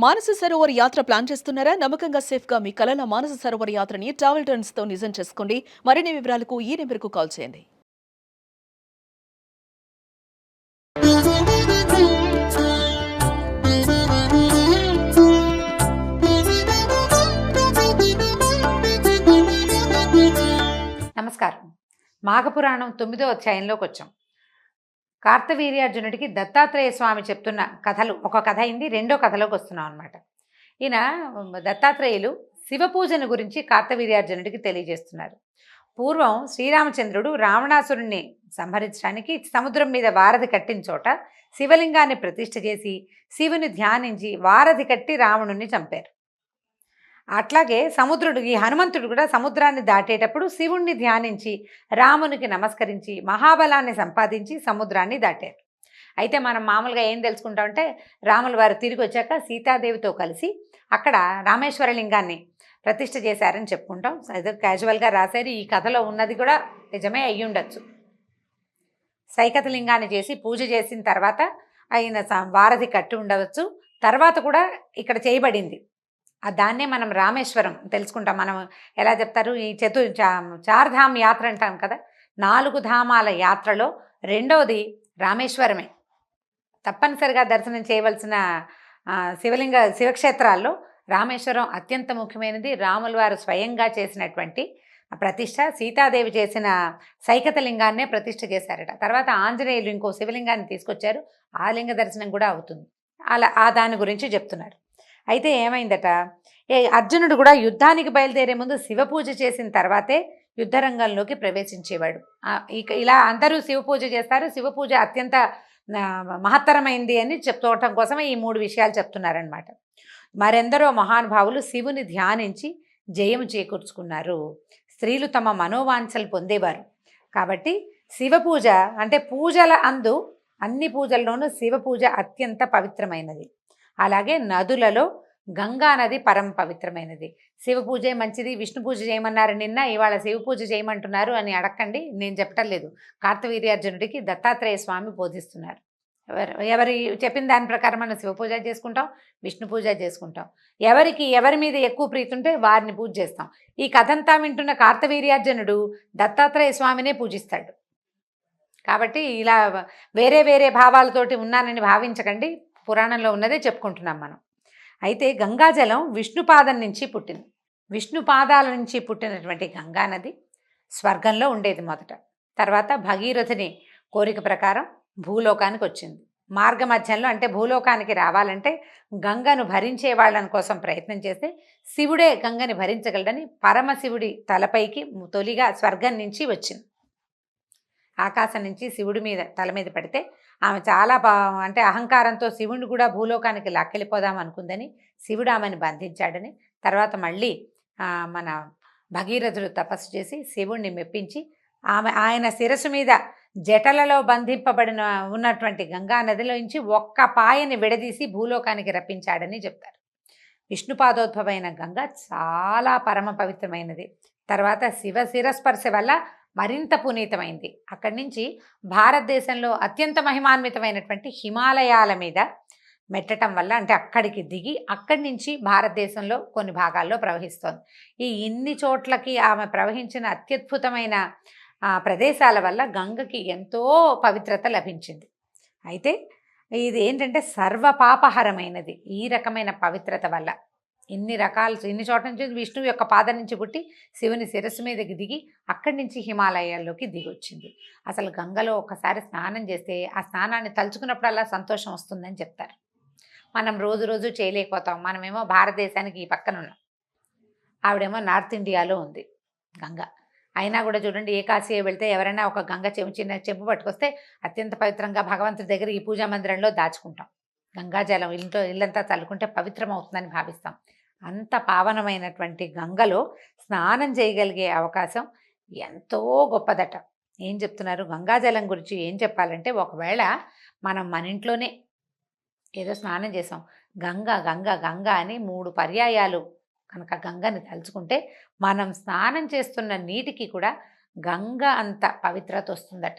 మానస సరోవర్ యాత్ర ప్లాన్ చేస్తున్నారా? నమ్మకంగా సేఫ్గా మీ కలల మానస సరోవర్ యాత్రని ట్రావెల్ టర్న్స్ తో నిజం చేసుకోండి. మరిన్ని వివరాలకు ఈ నెంబర్కు కాల్ చేయండి. నమస్కారం. మాఘపురాణం 9వ అధ్యాయంలోకి వచ్చాం. కార్తవీర్యార్జునుడికి దత్తాత్రేయ స్వామి చెప్తున్న కథలు ఒక కథ అయింది. రెండో కథలోకి వస్తున్నాం అనమాట. ఈయన దత్తాత్రేయులు శివపూజను గురించి కార్తవీర్యార్జునుడికి తెలియజేస్తున్నారు. పూర్వం శ్రీరామచంద్రుడు రావణాసురుణ్ణి సంహరించడానికి సముద్రం మీద వారధి కట్టిన చోట శివలింగాన్ని ప్రతిష్ఠ చేసి శివుని ధ్యానించి వారధి కట్టి రావణుణ్ణి చంపారు. అట్లాగే సముద్రుడు ఈ హనుమంతుడు కూడా సముద్రాన్ని దాటేటప్పుడు శివుణ్ణి ధ్యానించి రామునికి నమస్కరించి మహాబలాన్ని సంపాదించి సముద్రాన్ని దాటారు. అయితే మనం మామూలుగా ఏం తెలుసుకుంటామంటే రాముల వారు తిరిగి వచ్చాక సీతాదేవితో కలిసి అక్కడ రామేశ్వర లింగాన్ని ప్రతిష్ఠ చేశారని చెప్పుకుంటాం. ఏదో క్యాజువల్గా రాశారు. ఈ కథలో ఉన్నది కూడా నిజమే అయ్యి ఉండొచ్చు. సైకత లింగాన్ని చేసి పూజ చేసిన తర్వాత ఆయన వారధి కట్టి ఉండవచ్చు. తర్వాత కూడా ఇక్కడ చేయబడింది. దాన్నే మనం రామేశ్వరం తెలుసుకుంటాం. మనం ఎలా చెప్తారు, ఈ చార్ధామ్ యాత్ర అంటాం కదా, 4 ధామాల యాత్రలో రెండవది రామేశ్వరమే. తప్పనిసరిగా దర్శనం చేయవలసిన శివక్షేత్రాల్లో రామేశ్వరం అత్యంత ముఖ్యమైనది. రాముల వారు స్వయంగా చేసినటువంటి ప్రతిష్ట, సీతాదేవి చేసిన సైకత లింగాన్నే ప్రతిష్ఠ చేశారట. తర్వాత ఆంజనేయులు ఇంకో శివలింగాన్ని తీసుకొచ్చారు. ఆ లింగ దర్శనం కూడా అవుతుంది. అలా దాని గురించి చెప్తున్నారు. అయితే ఏమైందట, అర్జునుడు కూడా యుద్ధానికి బయలుదేరే ముందు శివపూజ చేసిన తర్వాతే యుద్ధరంగంలోకి ప్రవేశించేవాడు. ఇలా అందరూ శివపూజ చేస్తారు. శివపూజ అత్యంత మహత్తరమైంది అని చెప్పుకోవటం కోసమే ఈ 3 విషయాలు చెప్తున్నారనమాట. మరెందరో మహానుభావులు శివుని ధ్యానించి జయము చేకూర్చుకున్నారు. స్త్రీలు తమ మనోవాంఛలు పొందేవారు. కాబట్టి శివపూజ అంటే పూజల అందు అన్ని పూజల్లోనూ శివపూజ అత్యంత పవిత్రమైనది. అలాగే నదులలో గంగా నది పరమ పవిత్రమైనది. శివ పూజే మంచిది, విష్ణు పూజ చేయమన్నారు నిన్న, ఇవాళ శివ పూజ చేయమంటున్నారు అని అడగండి. నేను చెప్పటం లేదు. కార్తవీర్యార్జునుడికి దత్తాత్రేయ స్వామి బోధిస్తున్నారు. ఎవరి చెప్పిన దాని ప్రకారం మనం శివ పూజ చేసుకుంటాం, విష్ణు పూజ చేసుకుంటాం. ఎవరి మీద ఎక్కువ ప్రీతి ఉంటే వారిని పూజ చేస్తాం. ఈ కథంతా వింటున్న కార్తవీర్యార్జునుడు దత్తాత్రేయ స్వామినే పూజిస్తాడు. కాబట్టి ఇలా వేరే వేరే భావాలతోటి ఉన్నానని భావించకండి. పురాణంలో ఉన్నదే చెప్పుకుంటున్నాం మనం. అయితే గంగాజలం విష్ణుపాదం నుంచి పుట్టింది. విష్ణు పాదాల నుంచి పుట్టినటువంటి గంగానది స్వర్గంలో ఉండేది మొదట. తర్వాత భగీరథుని కోరిక ప్రకారం భూలోకానికి వచ్చింది. మార్గ మధ్యంలో అంటే భూలోకానికి రావాలంటే గంగను భరించే వాళ్ళని కోసం ప్రయత్నం చేస్తే శివుడే గంగని భరించగలడని పరమశివుడి తలపైకి తొలిగా స్వర్గం నుంచి వచ్చింది. ఆకాశం నుంచి శివుడి మీద తల మీద పడితే ఆమె చాలా అంటే అహంకారంతో శివుడిని కూడా భూలోకానికి లాక్కెళ్ళిపోదాం అనుకుందని శివుడు ఆమెను బంధించాడని, తర్వాత మళ్ళీ మన భగీరథుడు తపస్సు చేసి శివుణ్ణి మెప్పించి ఆయన శిరస్సు మీద జటలలో బంధింపబడిన ఉన్నటువంటి గంగా నదిలోంచి ఒక్క పాయని విడదీసి భూలోకానికి రప్పించాడని చెప్తారు. విష్ణుపాదోద్భవమైన గంగ చాలా పరమ పవిత్రమైనది. తర్వాత శివ శిరస్పర్శ వల్ల మరింత పునీతమైంది. అక్కడి నుంచి భారతదేశంలో అత్యంత మహిమాన్వితమైనటువంటి హిమాలయాల మీద మెట్టడం వల్ల అంటే అక్కడికి దిగి అక్కడి నుంచి భారతదేశంలో కొన్ని భాగాల్లో ప్రవహిస్తోంది. ఇన్ని చోట్లకి ఆమె ప్రవహించిన అత్యద్భుతమైన ప్రదేశాల వల్ల గంగకి ఎంతో పవిత్రత లభించింది. అయితే ఇది ఏంటంటే సర్వపాపహరమైనది. ఈ రకమైన పవిత్రత వల్ల ఇన్ని చోట్ల నుంచి విష్ణువు యొక్క పాదం నుంచి పుట్టి శివుని శిరస్సు మీదకి దిగి అక్కడి నుంచి హిమాలయాల్లోకి దిగొచ్చింది. అసలు గంగలో ఒకసారి స్నానం చేస్తే ఆ స్నానాన్ని తలుచుకున్నప్పుడల్లా సంతోషం వస్తుందని చెప్తారు. మనం రోజు చేయలేకపోతాం. మనమేమో భారతదేశానికి ఈ పక్కన ఉన్నాం, ఆవిడేమో నార్త్ ఇండియాలో ఉంది గంగ. అయినా కూడా చూడండి, ఏ కాశీ వెళ్తే ఎవరైనా ఒక గంగ చిన్న చెంపు పట్టుకొస్తే అత్యంత పవిత్రంగా భగవంతుడి దగ్గర ఈ పూజా మందిరంలో దాచుకుంటాం. గంగాజలం ఇల్లంతా చల్లుకుంటే పవిత్రం అవుతుందని భావిస్తాం. అంత పావనమైనటువంటి గంగలో స్నానం చేయగలిగే అవకాశం ఎంతో గొప్పదట. ఏం చెప్తున్నారు గంగాజలం గురించి? ఏం చెప్పాలంటే, ఒకవేళ మనం మన ఇంట్లోనే ఏదో స్నానం చేసాం, గంగ గంగ గంగ అని 3 పర్యాయాలు కనుక గంగని తలుచుకుంటే మనం స్నానం చేస్తున్న నీటికి కూడా గంగ అంత పవిత్రత వస్తుందట.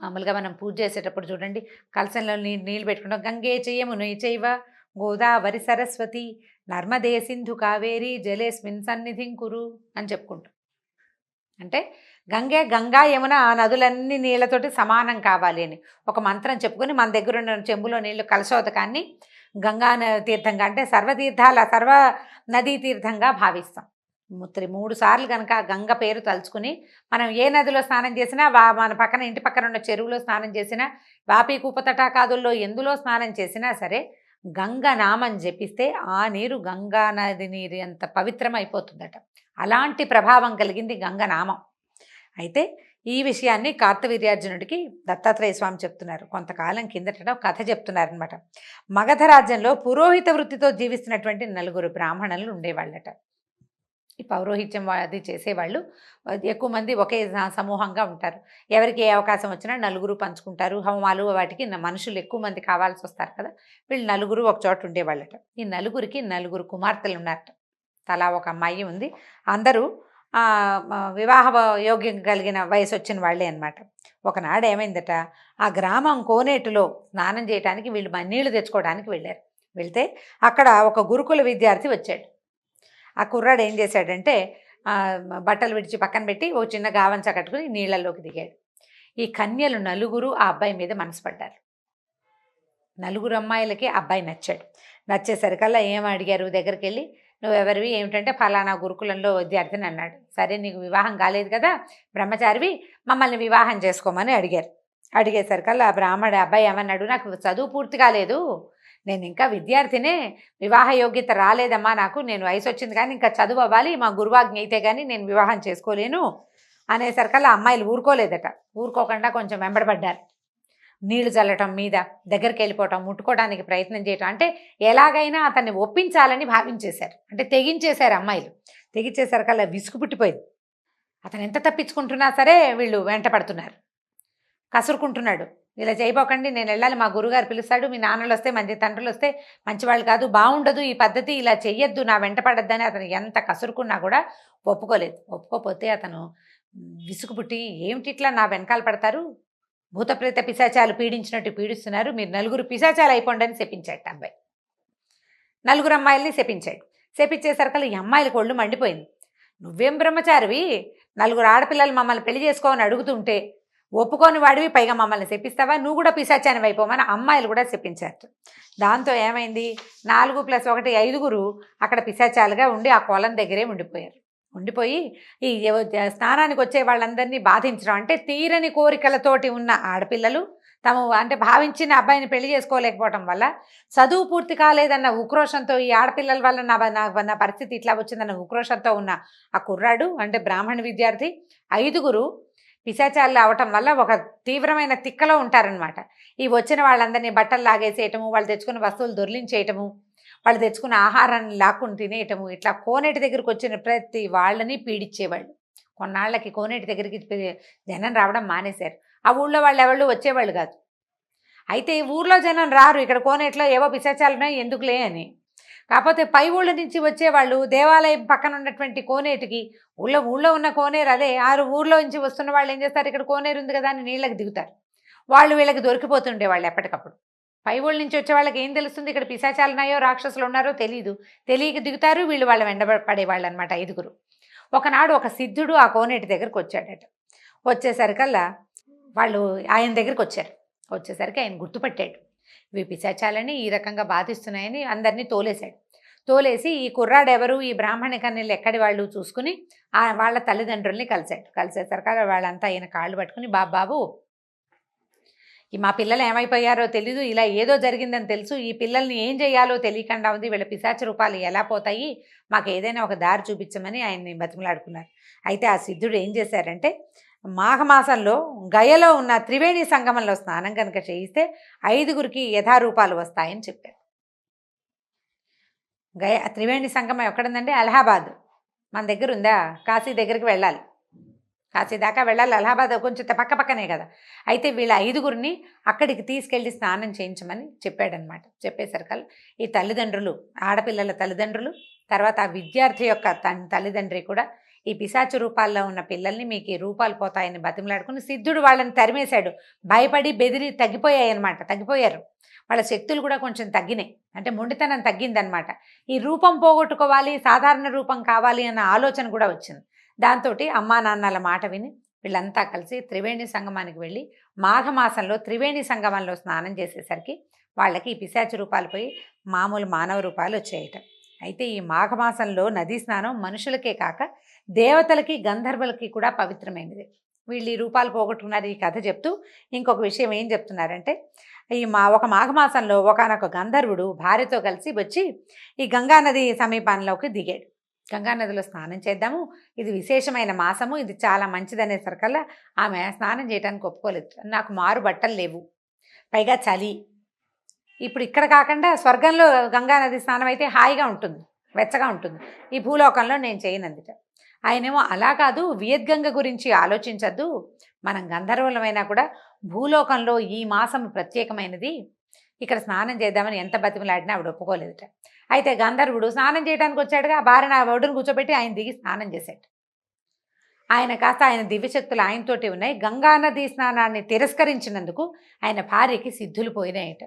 మామూలుగా మనం పూజ చేసేటప్పుడు చూడండి, కలశంలో నీళ్ళు పెట్టుకుంటాం. గంగే చెయ్యము నుయ్యి చేయవా గోదావరి సరస్వతి నర్మదే సింధు కావేరి జలేస్మిన్ సన్నిధిం కురు అని చెప్పుకుంటాం. అంటే గంగా యమున ఆ నదులన్నీ నీళ్లతోటి సమానం కావాలి అని ఒక మంత్రం చెప్పుకొని మన దగ్గర ఉన్న చెంబులో నీళ్లు కలశోదకాన్ని గంగా తీర్థంగా అంటే సర్వ నదీ తీర్థంగా భావిస్తాం. 3 సార్లు కనుక గంగ పేరు తలుచుకుని మనం ఏ నదిలో స్నానం చేసినా మన పక్కన ఇంటి పక్కన ఉన్న చెరువులో స్నానం చేసినా వాపి కూపతటాకాదుల్లో ఎందులో స్నానం చేసినా సరే గంగ నామం జపిస్తే ఆ నీరు గంగా నది నీరు ఎంత పవిత్రం అయిపోతుందట. అలాంటి ప్రభావం కలిగింది గంగ నామం. అయితే ఈ విషయాన్ని కార్తవీర్యార్జునుడికి దత్తాత్రేయ స్వామి చెప్తున్నారు. కొంతకాలం కిందట కథ చెప్తున్నారనమాట. మగధ రాజ్యంలో పురోహిత వృత్తితో జీవిస్తున్నటువంటి 4 బ్రాహ్మణులు ఉండేవాళ్ళట. ఈ పౌరోహిత్యం అది చేసేవాళ్ళు ఎక్కువ మంది ఒకే సమూహంగా ఉంటారు. ఎవరికి ఏ అవకాశం వచ్చినా 4 పంచుకుంటారు. హోమాలు వాటికి మనుషులు ఎక్కువ మంది కావాల్సి వస్తారు కదా. వీళ్ళు 4 ఒక చోట ఉండేవాళ్ళట. ఈ 4కి 4 కుమార్తెలు ఉన్నారట. తలా ఒక అమ్మాయి ఉంది. అందరూ వివాహ యోగ్యం కలిగిన వయసు వచ్చిన వాళ్ళే అనమాట. ఒకనాడు ఏమైందట, ఆ గ్రామం కోనేటిలో స్నానం చేయడానికి వీళ్ళు నీళ్లు తెచ్చుకోవడానికి వెళ్ళారు. వెళ్తే అక్కడ ఒక గురుకుల విద్యార్థి వచ్చాడు. ఆ కుర్రాడు ఏం చేశాడంటే బట్టలు విడిచి పక్కన పెట్టి ఓ చిన్న గావంచ కట్టుకుని నీళ్ళల్లోకి దిగాడు. ఈ కన్యలు 4 ఆ అబ్బాయి మీద మనసు పడ్డారు. 4 అమ్మాయిలకి అబ్బాయి నచ్చాడు. నచ్చేసరికల్లా ఏం అడిగారు, దగ్గరికి వెళ్ళి నువ్వెవరివి ఏమిటంటే ఫలానా గురుకులంలో విద్యార్థిని అన్నాడు. సరే నీకు వివాహం కాలేదు కదా, బ్రహ్మచారివి, మమ్మల్ని వివాహం చేసుకోమని అడిగారు. అడిగేసరికల్లా ఆ బ్రాహ్మణ అబ్బాయి ఏమన్నాడు, నాకు చదువు పూర్తి కాలేదు, నేను ఇంకా విద్యార్థినే, వివాహ యోగ్యత రాలేదమ్మా నాకు, నేను వయసు వచ్చింది కానీ ఇంకా చదువు అవ్వాలి, మా గురువాజ్ఞ అయితే కానీ నేను వివాహం చేసుకోలేను అనేసరికల్లా అమ్మాయిలు ఊరుకోలేదట. ఊరుకోకుండా కొంచెం వెంబడబడ్డారు. నీళ్లు చల్లటం మీద దగ్గరికి వెళ్ళిపోవటం, ముట్టుకోవడానికి ప్రయత్నం చేయటం, అంటే ఎలాగైనా అతన్ని ఒప్పించాలని భావించేశారు. అంటే తెగించేశారు అమ్మాయిలు. తెగించేసరికల్లా విసుగు పుట్టిపోయింది. అతను ఎంత తప్పించుకుంటున్నా సరే వీళ్ళు వెంట పడుతున్నారు. కసురుకుంటున్నాడు, ఇలా చేయబోకండి, నేను వెళ్ళాలి, మా గురుగారు పిలుస్తాడు, మీ నాన్నలు వస్తే మంచి తండ్రులు వస్తే మంచివాళ్ళు కాదు, బాగుండదు ఈ పద్ధతి, ఇలా చెయ్యొద్దు, నా వెంట పడద్దని అతను ఎంత కసురుకున్నా కూడా ఒప్పుకోలేదు. ఒప్పుకోపోతే అతను విసుగు పుట్టి, ఏమిటి ఇట్లా నా వెనకాల పడతారు, భూతప్రేత పిశాచాలు పీడించినట్టు పీడిస్తున్నారు, మీరు 4 పిశాచాలు అయిపోండి అని శపించాడు అబ్బాయి. 4 అమ్మాయిల్ని శపించాడు. శపించేసరికల్లా ఈ అమ్మాయిలకు ఒళ్ళు మండిపోయింది. నువ్వేం బ్రహ్మచారివి, 4 ఆడపిల్లలు మమ్మల్ని పెళ్లి చేసుకోమని అడుగుతుంటే ఒప్పుకొని వాడివి, పైగా మమ్మల్ని శపిస్తావా, నువ్వు కూడా పిశాచాన్ని అయిపోమని అమ్మాయిలు కూడా శపించారు. దాంతో ఏమైంది, 4 + 1 5 అక్కడ పిశాచాలుగా ఉండి ఆ కొలం దగ్గరే ఉండిపోయారు. ఉండిపోయి ఈ స్నానానికి వచ్చే వాళ్ళందరినీ బాధించడం, అంటే తీరని కోరికలతోటి ఉన్న ఆడపిల్లలు తాము అంటే భావించిన అబ్బాయిని పెళ్లి చేసుకోలేకపోవటం వల్ల, చదువు పూర్తి కాలేదన్న ఉక్రోషంతో, ఈ ఆడపిల్లల వల్ల నా పరిస్థితి ఇట్లా వచ్చిందన్న ఉక్రోషంతో ఉన్న ఆ కుర్రాడు అంటే బ్రాహ్మణ విద్యార్థి 5 పిశాచాలు అవటం వల్ల ఒక తీవ్రమైన తిక్కలో ఉంటారనమాట. ఈ వచ్చిన వాళ్ళందరినీ బట్టలు లాగేసేయటము, వాళ్ళు తెచ్చుకున్న వస్తువులు దొర్లించేయటము, వాళ్ళు తెచ్చుకున్న ఆహారాన్ని లాక్కుని తినేయటము, ఇట్లా కోనేటి దగ్గరికి వచ్చిన ప్రతి వాళ్ళని పీడించేవాళ్ళు. కొన్నాళ్ళకి కోనేటి దగ్గరికి జనం రావడం మానేశారు. ఆ ఊళ్ళో వాళ్ళు ఎవళ్ళు వచ్చేవాళ్ళు కాదు. అయితే ఊర్లో జనం రారు, ఇక్కడ కోనేటిలో ఏవో పిశాచాలున్నాయి ఎందుకులే అని. కాకపోతే పై ఊళ్ళ నుంచి వచ్చేవాళ్ళు దేవాలయం పక్కన ఉన్నటువంటి కోనేటికి, ఊళ్ళో ఉన్న కోనేరు అదే, ఊర్లో నుంచి వస్తున్న వాళ్ళు ఏం చేస్తారు, ఇక్కడ కోనేరు ఉంది కదా అని నీళ్ళకి దిగుతారు. వాళ్ళు వీళ్ళకి దొరికిపోతుండే వాళ్ళు ఎప్పటికప్పుడు. పై ఊళ్ళ నుంచి వచ్చే వాళ్ళకి ఏం తెలుస్తుంది, ఇక్కడ పిశాచాలు ఉన్నాయో రాక్షసులు ఉన్నారో తెలియక దిగుతారు. వీళ్ళు వాళ్ళ వెంటపడేవాళ్ళు అనమాట 5. ఒకనాడు ఒక సిద్ధుడు ఆ కోనేటి దగ్గరికి వచ్చాడట. వచ్చేసరికల్లా వాళ్ళు ఆయన దగ్గరికి వచ్చారు. వచ్చేసరికి ఆయన గుర్తుపట్టాడు, ఇవి పిశాచాలని ఈ రకంగా బాధిస్తున్నాయని అందరినీ తోలేశాడు. తోలేసి ఈ కుర్రాడు ఎవరు, ఈ బ్రాహ్మణ కన్యలు ఎక్కడి వాళ్ళు చూసుకుని వాళ్ళ తల్లిదండ్రుల్ని కలిశాడు. కలిసేసరికి వాళ్ళంతా ఆయన కాళ్ళు పట్టుకుని, బాబు ఈ మా పిల్లలు ఏమైపోయారో తెలీదు, ఇలా ఏదో జరిగిందని తెలుసు, ఈ పిల్లల్ని ఏం చేయాలో తెలియకుండా ఉంది, వీళ్ళ పిశాచ రూపాలు ఎలా పోతాయి, మాకు ఏదైనా ఒక దారి చూపించమని ఆయన్ని బతిమలాడుకున్నారు. అయితే ఆ సిద్ధుడు ఏం చేశారంటే, మాఘమాసంలో గయలో ఉన్న త్రివేణి సంగమంలో స్నానం కనుక చేయిస్తే 5 యథారూపాలు వస్తాయని చెప్పారు. త్రివేణి సంగమం ఎక్కడుందంటే అలహాబాద్ మన దగ్గర ఉందా, కాశీ దగ్గరికి వెళ్ళాలి, కాశీ దాకా వెళ్ళాలి, అలహాబాద్ కొంచెం పక్కనే కదా. అయితే వీళ్ళ 5 అక్కడికి తీసుకెళ్ళి స్నానం చేయించమని చెప్పాడనమాట. చెప్పేసరికల్లా ఈ తల్లిదండ్రులు, ఆడపిల్లల తల్లిదండ్రులు, తర్వాత ఆ విద్యార్థి యొక్క తల్లిదండ్రి కూడా ఈ పిశాచు రూపాల్లో ఉన్న పిల్లల్ని మీకు ఈ రూపాలు పోతాయని బతిమలాడుకుని సిద్ధుడు వాళ్ళని తరిమేశాడు. భయపడి బెదిరి తగ్గిపోయారు. వాళ్ళ శక్తులు కూడా కొంచెం తగ్గినాయి. అంటే మొండితనం తగ్గిందనమాట. ఈ రూపం పోగొట్టుకోవాలి, సాధారణ రూపం కావాలి అన్న ఆలోచన కూడా వచ్చింది. దాంతో అమ్మా నాన్నల మాట విని వీళ్ళంతా కలిసి త్రివేణి సంగమానికి వెళ్ళి మాఘమాసంలో త్రివేణి సంగమంలో స్నానం చేసేసరికి వాళ్ళకి ఈ పిశాచు రూపాలు పోయి మామూలు మానవ రూపాలు వచ్చేయట. అయితే ఈ మాఘమాసంలో నదీ స్నానం మనుషులకే కాక దేవతలకి గంధర్వులకి కూడా పవిత్రమైనది. వీళ్ళు ఈ రూపాలు పోగొట్టుకున్నారు. ఈ కథ చెప్తూ ఇంకొక విషయం ఏం చెప్తున్నారంటే, ఒక మాఘమాసంలో ఒకానొక గంధర్వుడు భార్యతో కలిసి వచ్చి ఈ గంగానది సమీపంలోకి దిగాడు. గంగానదిలో స్నానం చేద్దాము, ఇది విశేషమైన మాసము, ఇది చాలా మంచిదనేసరికల్లా ఆమె స్నానం చేయడానికి ఒప్పుకోలేదు. నాకు మారు బట్టలు లేవు, పైగా చలి. ఇప్పుడు ఇక్కడ కాకుండా స్వర్గంలో గంగానది స్నానం అయితే హాయిగా ఉంటుంది, వెచ్చగా ఉంటుంది, ఈ భూలోకంలో నేను చేయనందుట. ఆయనేమో అలా కాదు, వియద్గంగ గురించి ఆలోచించద్దు, మనం గంధర్వులమైనా కూడా భూలోకంలో ఈ మాసం ప్రత్యేకమైనది, ఇక్కడ స్నానం చేద్దామని ఎంత బతిమలాడినా ఆవిడ ఒప్పుకోలేదుట. అయితే గంధర్వుడు స్నానం చేయడానికి వచ్చాడుగా, భార్యను ఆ ఒడ్డును కూర్చోబెట్టి ఆయన దిగి స్నానం చేశాడు. ఆయన దివ్యశక్తులు ఆయనతోటి ఉన్నాయి. గంగానది స్నానాన్ని తిరస్కరించినందుకు ఆయన భార్యకి సిద్ధులు పోయినాయట.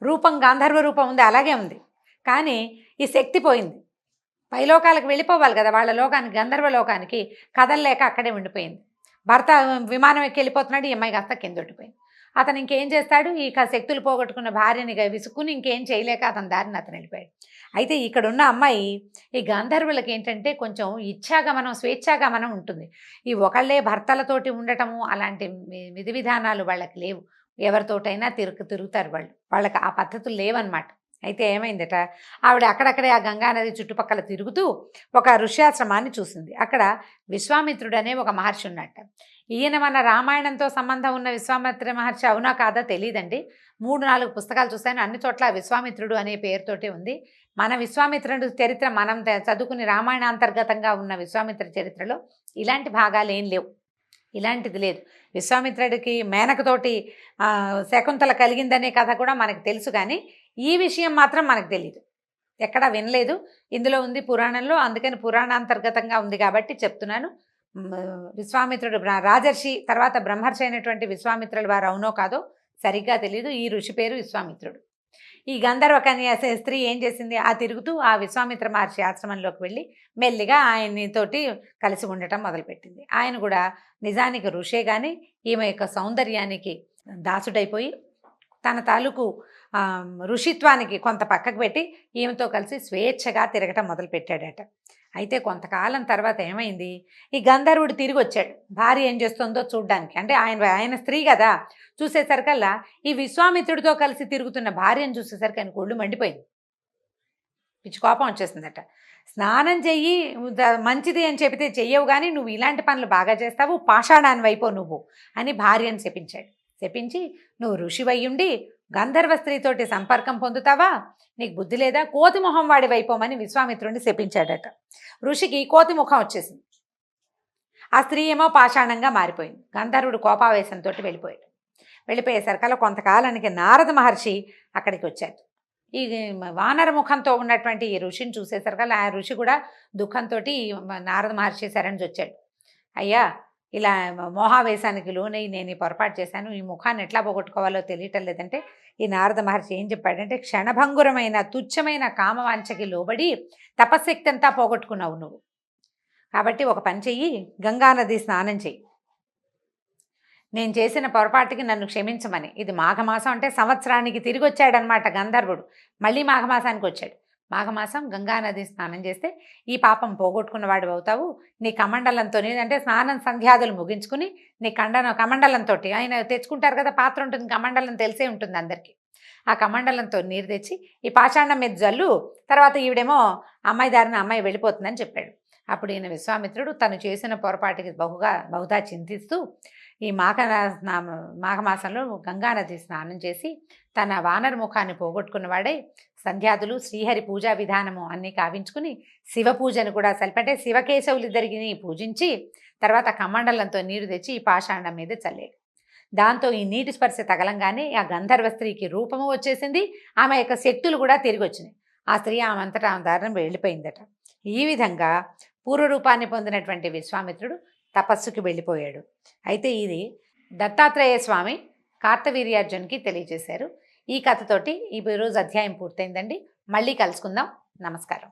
రూపం గాంధర్వ రూపం ఉంది, అలాగే ఉంది, కానీ ఈ శక్తి పోయింది. పైలోకాలకు వెళ్ళిపోవాలి కదా, వాళ్ళ లోకానికి, గంధర్వ లోకానికి కదలలేక అక్కడే ఉండిపోయింది. భర్త విమానం ఎక్కి వెళ్ళిపోతున్నాడు, ఈ అమ్మాయి కాస్త కింద ఉండిపోయింది. అతను ఇంకేం చేస్తాడు, ఈ శక్తులు పోగొట్టుకున్న భార్యని విసుక్కుని ఇంకేం చేయలేక అతని దారిని అతను వెళ్ళిపోయాడు. అయితే ఇక్కడున్న అమ్మాయి ఈ గంధర్వులకి ఏంటంటే కొంచెం ఇచ్ఛాగమనం, స్వేచ్ఛాగమనం ఉంటుంది. ఈ ఒకళ్ళే భర్తలతోటి ఉండటము అలాంటి విధి విధానాలు వాళ్ళకి లేవు. ఎవరితోటైనా తిరుగుతారు వాళ్ళకి ఆ పద్ధతులు లేవన్నమాట. అయితే ఏమైందట, ఆవిడ అక్కడక్కడే ఆ గంగానది చుట్టుపక్కల తిరుగుతూ ఒక ఋష్యాశ్రమాన్ని చూసింది. అక్కడ విశ్వామిత్రుడు అనే ఒక మహర్షి ఉన్నట్ట. ఈయన మన రామాయణంతో సంబంధం ఉన్న విశ్వామిత్ర మహర్షి అవునా కాదా తెలియదండి. 3-4 పుస్తకాలు చూశాను, అన్ని చోట్ల విశ్వామిత్రుడు అనే పేరుతోటే ఉంది. మన విశ్వామిత్రుడు చరిత్ర మనం చదువుకుని రామాయణాంతర్గతంగా ఉన్న విశ్వామిత్ర చరిత్రలో ఇలాంటి భాగాలు ఏం లేవు, ఇలాంటిది లేదు. విశ్వామిత్రుడికి మేనకతోటి శకుంతల కలిగిందనే కథ కూడా మనకు తెలుసు, కానీ ఈ విషయం మాత్రం మనకు తెలియదు, ఎక్కడా వినలేదు. ఇందులో ఉంది పురాణంలో, అందుకని పురాణాంతర్గతంగా ఉంది కాబట్టి చెప్తున్నాను. విశ్వామిత్రుడు రాజర్షి తర్వాత బ్రహ్మర్షి అయినటువంటి విశ్వామిత్రుడు వారు అవునో కాదో సరిగ్గా తెలియదు. ఈ ఋషి పేరు విశ్వామిత్రుడు. ఈ గంధర్వ కన్య స్త్రీ ఏం చేసింది, తిరుగుతూ ఆ విశ్వామిత్ర మహర్షి ఆశ్రమంలోకి వెళ్ళి మెల్లిగా ఆయనతోటి కలిసి ఉండటం మొదలుపెట్టింది. ఆయన కూడా నిజానికి ఋషే కానీ ఈమె యొక్క సౌందర్యానికి దాసుడైపోయి తన తాలూకు ఋషిత్వానికి కొంత పక్కకు పెట్టి ఈమెతో కలిసి స్వేచ్ఛగా తిరగటం మొదలుపెట్టాడట. అయితే కొంతకాలం తర్వాత ఏమైంది, ఈ గంధర్వుడు తిరిగి వచ్చాడు భార్య ఏం చేస్తుందో చూడ్డానికి. అంటే ఆయన స్త్రీ కదా, చూసేసరికల్లా ఈ విశ్వామిత్రుడితో కలిసి తిరుగుతున్న భార్యను చూసేసరికి ఆయన ఒళ్ళు మండిపోయింది, పిచ్చి కోపం వచ్చేసిందట. స్నానం చెయ్యి, మంచిది అని చెబితే చెయ్యవు, కానీ నువ్వు ఇలాంటి పనులు బాగా చేస్తావు, పాషాణాన్ని వైపో నువ్వు అని భార్యను శపించాడు. శపించి, నువ్వు ఋషివయ్యుండి గంధర్వ స్త్రీతోటి సంపర్కం పొందుతావా, నీకు బుద్ధి లేదా, కోతి ముఖం వాడి వైపోమని విశ్వామిత్రుడిని శపించాడట. ఋషికి కోతి ముఖం వచ్చేసింది. ఆ స్త్రీ ఏమో పాషాణంగా మారిపోయింది. గంధర్వుడు కోపావేశంతో వెళ్ళిపోయేసరికల్లా కొంతకాలానికి నారద మహర్షి అక్కడికి వచ్చాడు. ఈ వానర ముఖంతో ఉన్నటువంటి ఈ ఋషిని చూసేసరికల్లా ఆ ఋషి కూడా దుఃఖంతో నారద మహర్షి శరణి వచ్చాడు. అయ్యా, ఇలా మోహావేశానికి లోనై నేను ఈ పొరపాటు చేశాను, ఈ ముఖాన్ని ఎట్లా పోగొట్టుకోవాలో తెలియటం లేదంటే ఈ నారద మహర్షి ఏం చెప్పాడంటే, క్షణభంగురమైన తుచ్చమైన కామవాంఛకి లోబడి తపశక్తి అంతా పోగొట్టుకున్నావు నువ్వు, కాబట్టి ఒక పని చెయ్యి, గంగానది స్నానం చెయ్యి, నేను చేసిన పొరపాటుకి నన్ను క్షమించమని. ఇది మాఘమాసం, అంటే సంవత్సరానికి తిరిగి వచ్చాడనమాట గంధర్వుడు. మళ్ళీ మాఘమాసానికి వచ్చాడు. మాఘమాసం గంగానది స్నానం చేస్తే ఈ పాపం పోగొట్టుకున్నవాడు అవుతావు. నీ కమండలంతో, అంటే స్నానం సంధ్యాదులు ముగించుకుని నీ కమండలంతో, ఆయన తెచ్చుకుంటారు కదా పాత్ర ఉంటుంది, కమండలం తెలిసే ఉంటుంది అందరికీ. ఆ కమండలంతో నీరు తెచ్చి ఈ పాషాణం మీద జల్లు, తర్వాత ఈవిడేమో అమ్మాయి దారిన అమ్మాయి వెళ్ళిపోతుందని చెప్పాడు. అప్పుడు ఈయన విశ్వామిత్రుడు తను చేసిన పొరపాటుకి బహుదా చింతిస్తూ ఈ మాఘమాసంలో గంగానది స్నానం చేసి తన వానర ముఖాన్ని పోగొట్టుకున్నవాడై సంధ్యాదులు, శ్రీహరి పూజా విధానము అన్నీ కావించుకుని శివ పూజను కూడా సల్పంటే శివకేశవులు ఇద్దరిని పూజించి తర్వాత కమండలంతో నీరు తెచ్చి ఈ పాషాండం మీద చల్లాడు. దాంతో ఈ నీటి స్పర్శ తగలంగానే ఆ గంధర్వ స్త్రీకి రూపము వచ్చేసింది, ఆమె యొక్క శక్తులు కూడా తిరిగి వచ్చినాయి. ఆ స్త్రీ ఆమె అంతటా ఆమె దారిని వెళ్ళిపోయిందట. ఈ విధంగా పూర్వ రూపాన్ని పొందినటువంటి విశ్వామిత్రుడు తపస్సుకి వెళ్ళిపోయాడు. అయితే ఇది దత్తాత్రేయ స్వామి కార్తవీర్యార్జునికి తెలియజేశారు. ఈ కథతోటి ఈరోజు అధ్యాయం పూర్తయిందండి. మళ్ళీ కలుసుకుందాం. నమస్కారం.